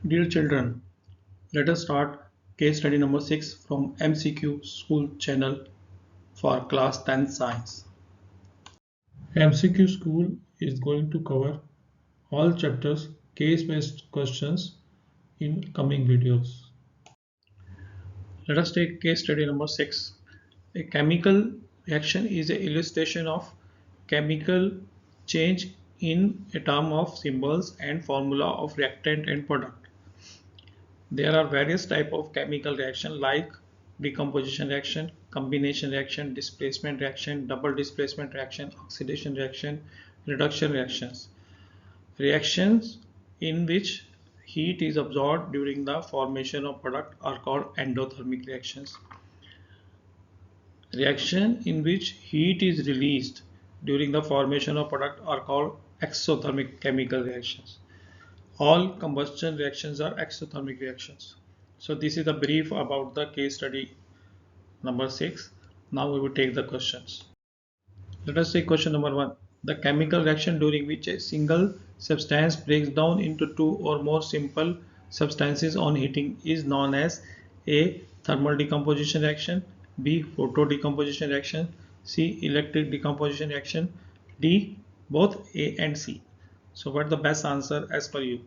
Dear children, let us start case study number 6 from MCQ School channel for class 10 science. MCQ School is going to cover all chapters case-based questions in coming videos. Let us take case study number 6. A chemical reaction is an illustration of chemical change in a term of symbols and formula of reactant and product. There are various types of chemical reaction like decomposition reaction, combination reaction, displacement reaction, double displacement reaction, oxidation reaction, reduction reactions. Reactions in which heat is absorbed during the formation of product are called endothermic reactions. Reaction in which heat is released during the formation of product are called exothermic chemical reactions. All combustion reactions are exothermic reactions. So this is a brief about the case study number 6. Now we will take the questions. Let us take question number 1. The chemical reaction during which a single substance breaks down into two or more simple substances on heating is known as A. Thermal decomposition reaction, B. Photo decomposition reaction, C. Electric decomposition reaction, D. Both A and C. So what is the best answer as per you?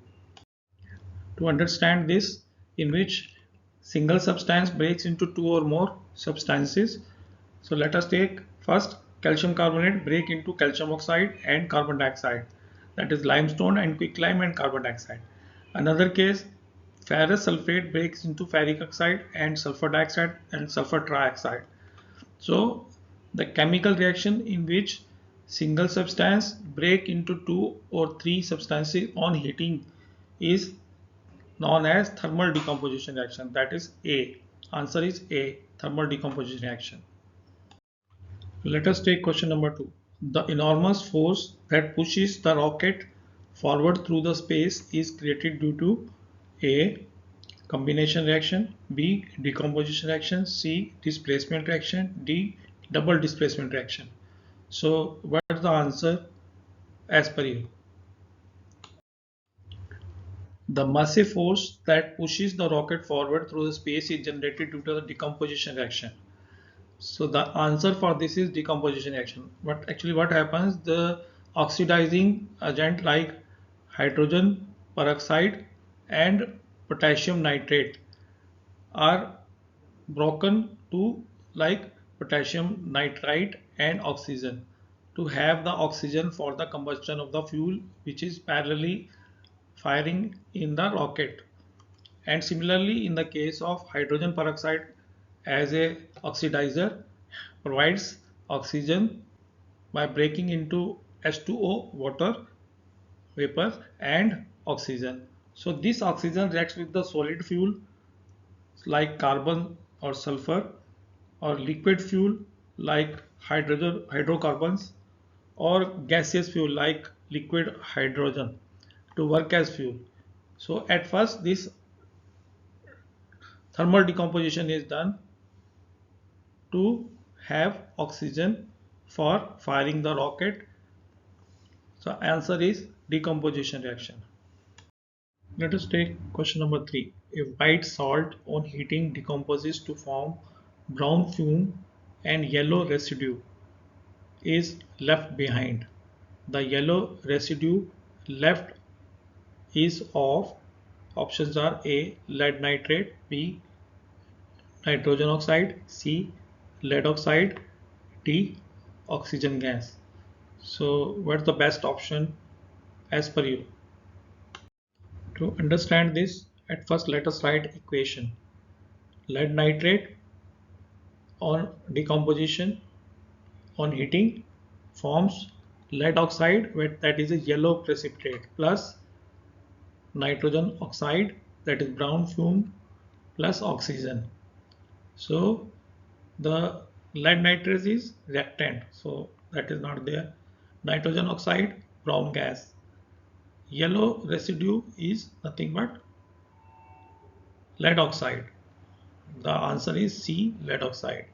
To understand this, in which single substance breaks into two or more substances. So let us take first calcium carbonate break into calcium oxide and carbon dioxide, that is limestone and quicklime and carbon dioxide. Another case, ferrous sulfate breaks into ferric oxide and sulfur dioxide and sulfur trioxide. So the chemical reaction in which single substance break into two or three substances on heating is known as thermal decomposition reaction, that is A. Answer is A, thermal decomposition reaction. Let us take question number 2. The enormous force that pushes the rocket forward through the space is created due to A. Combination reaction, B. Decomposition reaction, C. Displacement reaction, D. Double displacement reaction. So what is the answer as per you? The massive force that pushes the rocket forward through the space is generated due to the decomposition reaction. So the answer for this is decomposition reaction. But actually what happens, the oxidizing agent like hydrogen peroxide and potassium nitrate are broken to like potassium nitrite and oxygen to have the oxygen for the combustion of the fuel which is parallelly firing in the rocket. And similarly in the case of hydrogen peroxide as a oxidizer provides oxygen by breaking into H2O water vapor and oxygen. So this oxygen reacts with the solid fuel like carbon or sulfur or liquid fuel like hydrocarbons or gaseous fuel like liquid hydrogen to work as fuel. So at first this thermal decomposition is done to have oxygen for firing the rocket. So answer is decomposition reaction. Let us take question number 3. A white salt on heating decomposes to form brown fume and yellow residue is left behind. The yellow residue left is of options are A. Lead nitrate, B. Nitrogen oxide, C. Lead oxide, D. Oxygen gas. So what's the best option as per you? To understand this, at first let us write equation. Lead nitrate on decomposition on heating forms lead oxide, that is a yellow precipitate, plus nitrogen oxide, that is brown fume, plus oxygen. So the lead nitrate is reactant, so that is not there. Nitrogen oxide, brown gas. Yellow residue is nothing but lead oxide. The answer is C, lead oxide.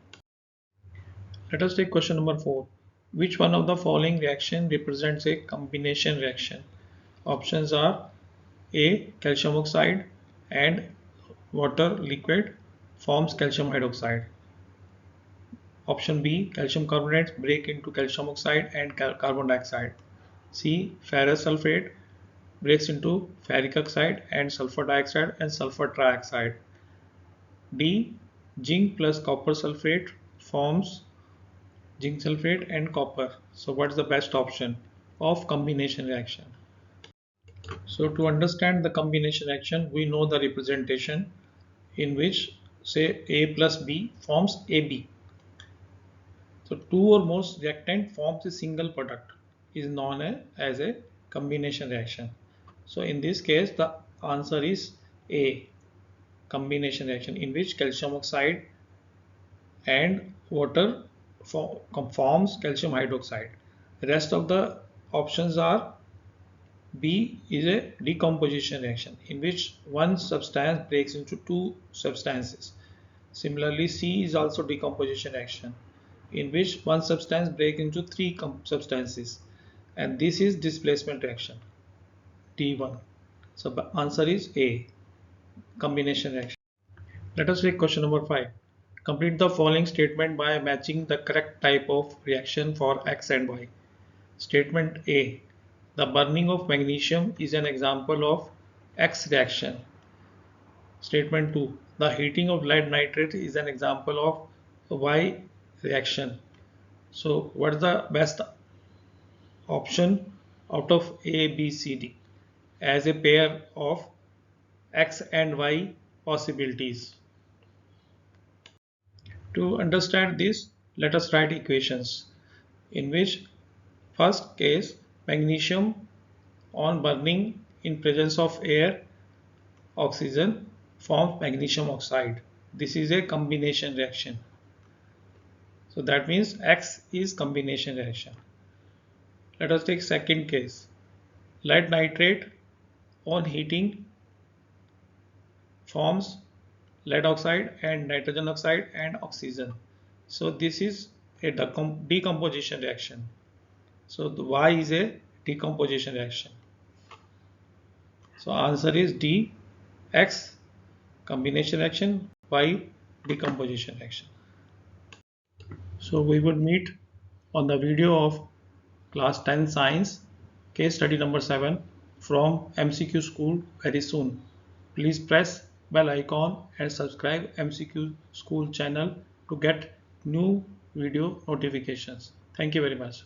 Let us take question number 4. Which one of the following reaction represents a combination reaction? Options are A. Calcium oxide, and water liquid forms calcium hydroxide. Option B, calcium carbonates break into calcium oxide and carbon dioxide. C, ferrous sulfate breaks into ferric oxide and sulfur dioxide and sulfur trioxide. D, zinc plus copper sulfate forms zinc sulfate and copper. So what's the best option of combination reaction? So to understand the combination reaction, we know the representation in which say A plus B forms AB. So two or more reactant forms a single product is known as a combination reaction. So in this case the answer is A, combination reaction in which calcium oxide and water forms calcium hydroxide. The rest of the options are B is a decomposition reaction in which one substance breaks into two substances. Similarly, C is also decomposition reaction in which one substance breaks into three substances, and this is displacement reaction, D1. So the answer is A, combination reaction. Let us take question number 5. Complete the following statement by matching the correct type of reaction for X and Y. Statement A. The burning of magnesium is an example of X reaction. Statement 2. The heating of lead nitrate is an example of Y reaction. So what is the best option out of A, B, C, D as a pair of X and Y possibilities? To understand this, let us write equations in which first case magnesium on burning in presence of air oxygen forms magnesium oxide. This is a combination reaction. So that means X is combination reaction. Let us take second case. Lead nitrate on heating forms lead oxide and nitrogen oxide and oxygen. So this is a decomposition reaction. So the Y is a decomposition reaction. So answer is D, X combination reaction, Y decomposition reaction. So we will meet on the video of class 10 science case study number 7 from MCQ school very soon. Please press bell icon and subscribe MCQ school channel to get new video notifications. Thank you very much.